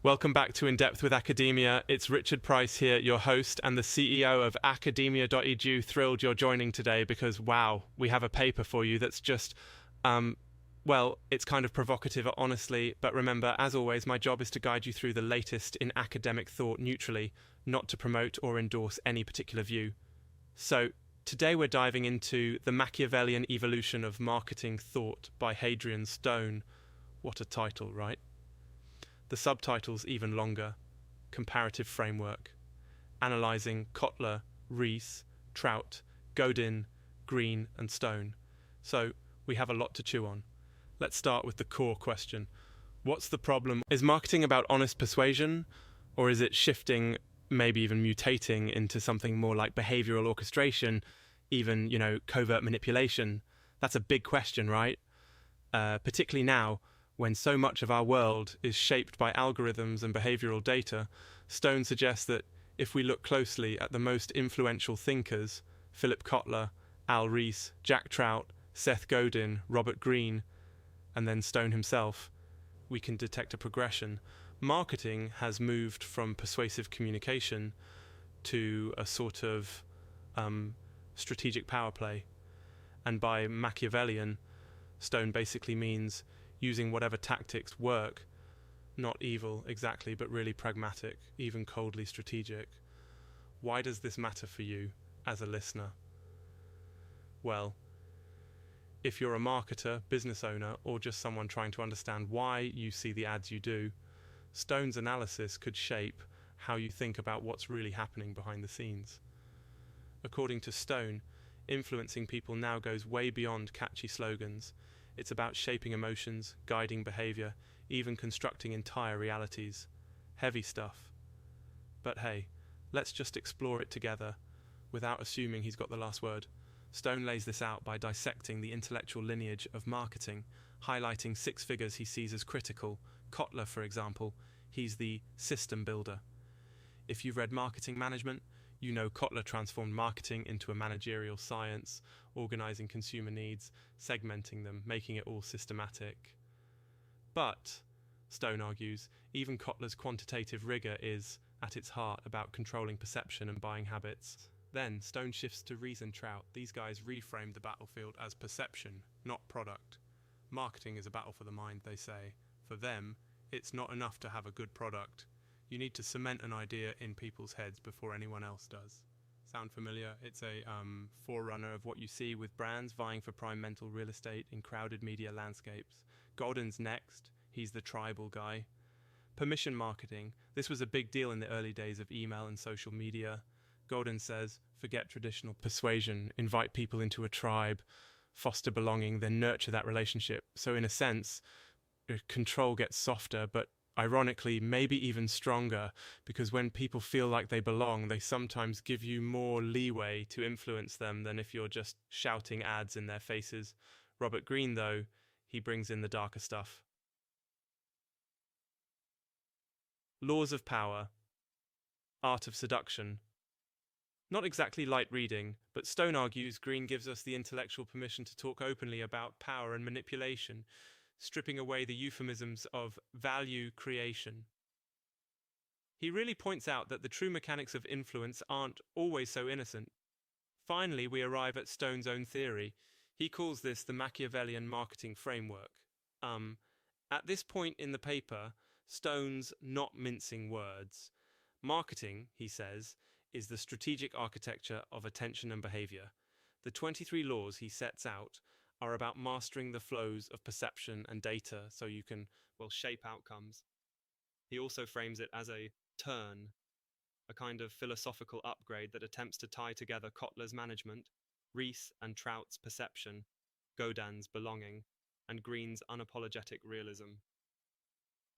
Welcome back to In Depth with Academia. It's Richard Price here, your host and the CEO of academia.edu. Thrilled you're joining today because, wow, we have a paper for you that's just, well, it's kind of provocative, honestly. But remember, as always, my job is to guide you through the latest in academic thought neutrally, not to promote or endorse any particular view. So, today we're diving into The Machiavellian Evolution of Marketing Thought by Hadrian Stone. What a title, right? The subtitle's even longer. Comparative Framework. Analysing Kotler, Ries, Trout, Godin, Greene and Stone. So, we have a lot to chew on. Let's start with the core question. What's the problem? Is marketing about honest persuasion? Or is it shifting, maybe even mutating into something more like behavioural orchestration, even, covert manipulation? That's a big question, right? Particularly now, when so much of our world is shaped by algorithms and behavioural data. Stone suggests that if we look closely at the most influential thinkers, Philip Kotler, Al Ries, Jack Trout, Seth Godin, Robert Greene, and then Stone himself, we can detect a progression. Marketing has moved from persuasive communication to a sort of strategic power play. And by Machiavellian, Stone basically means using whatever tactics work, not evil exactly, but really pragmatic, even coldly strategic. Why does this matter for you as a listener? Well, if you're a marketer, business owner, or just someone trying to understand why you see the ads you do, Stone's analysis could shape how you think about what's really happening behind the scenes. According to Stone, influencing people now goes way beyond catchy slogans. It's about shaping emotions, guiding behavior, even constructing entire realities. Heavy stuff. But hey, let's just explore it together, without assuming he's got the last word. Stone lays this out by dissecting the intellectual lineage of marketing, highlighting 6 figures he sees as critical. Kotler, for example, he's the system builder. If you've read Marketing Management, you know Kotler transformed marketing into a managerial science, organizing consumer needs, segmenting them, making it all systematic. But, Stone argues, even Kotler's quantitative rigor is, at its heart, about controlling perception and buying habits. Then, Stone shifts to Ries and Trout. These guys reframe the battlefield as perception, not product. Marketing is a battle for the mind, they say. For them, it's not enough to have a good product. You need to cement an idea in people's heads before anyone else does. Sound familiar? It's a forerunner of what you see with brands vying for prime mental real estate in crowded media landscapes. Godin's next. He's the tribal guy. Permission marketing. This was a big deal in the early days of email and social media. Godin says, forget traditional persuasion, invite people into a tribe, foster belonging, then nurture that relationship. So in a sense, control gets softer, but ironically, maybe even stronger, because when people feel like they belong, they sometimes give you more leeway to influence them than if you're just shouting ads in their faces. Robert Greene, though, he brings in the darker stuff. Laws of Power. Art of Seduction. Not exactly light reading, but Stone argues Greene gives us the intellectual permission to talk openly about power and manipulation, stripping away the euphemisms of value creation. He really points out that the true mechanics of influence aren't always so innocent. Finally, we arrive at Stone's own theory. He calls this the Machiavellian marketing framework. At this point in the paper, Stone's not mincing words. Marketing, he says, is the strategic architecture of attention and behavior. The 23 laws he sets out are about mastering the flows of perception and data so you can, shape outcomes. He also frames it as a turn, a kind of philosophical upgrade that attempts to tie together Kotler's management, Ries and Trout's perception, Godin's belonging, and Greene's unapologetic realism.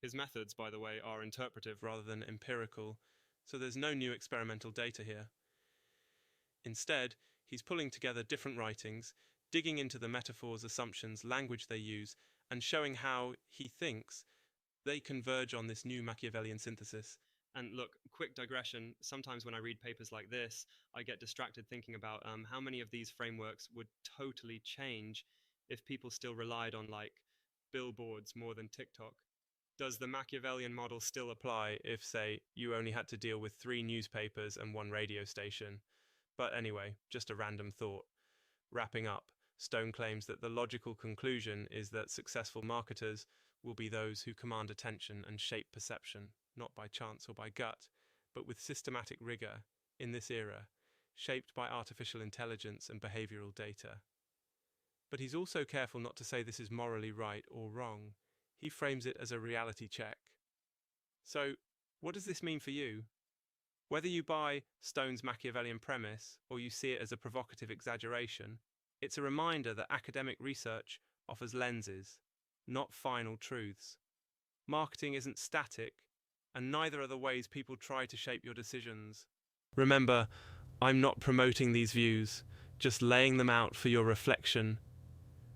His methods, by the way, are interpretive rather than empirical, so there's no new experimental data here. Instead, he's pulling together different writings, digging into the metaphors, assumptions, language they use, and showing how he thinks they converge on this new Machiavellian synthesis. And look, quick digression, sometimes when I read papers like this, I get distracted thinking about how many of these frameworks would totally change if people still relied on billboards more than TikTok. Does the Machiavellian model still apply if, say, you only had to deal with 3 newspapers and 1 radio station? But anyway, just a random thought. Wrapping up, Stone claims that the logical conclusion is that successful marketers will be those who command attention and shape perception, not by chance or by gut, but with systematic rigor, in this era, shaped by artificial intelligence and behavioral data. But he's also careful not to say this is morally right or wrong. He frames it as a reality check. So, what does this mean for you? Whether you buy Stone's Machiavellian premise or you see it as a provocative exaggeration, it's a reminder that academic research offers lenses, not final truths. Marketing isn't static, and neither are the ways people try to shape your decisions. Remember, I'm not promoting these views, just laying them out for your reflection.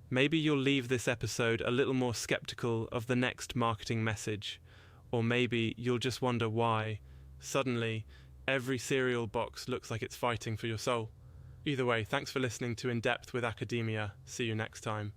Maybe you'll leave this episode a little more skeptical of the next marketing message, or maybe you'll just wonder why, suddenly, every cereal box looks like it's fighting for your soul. Either way, thanks for listening to In Depth with Academia. See you next time.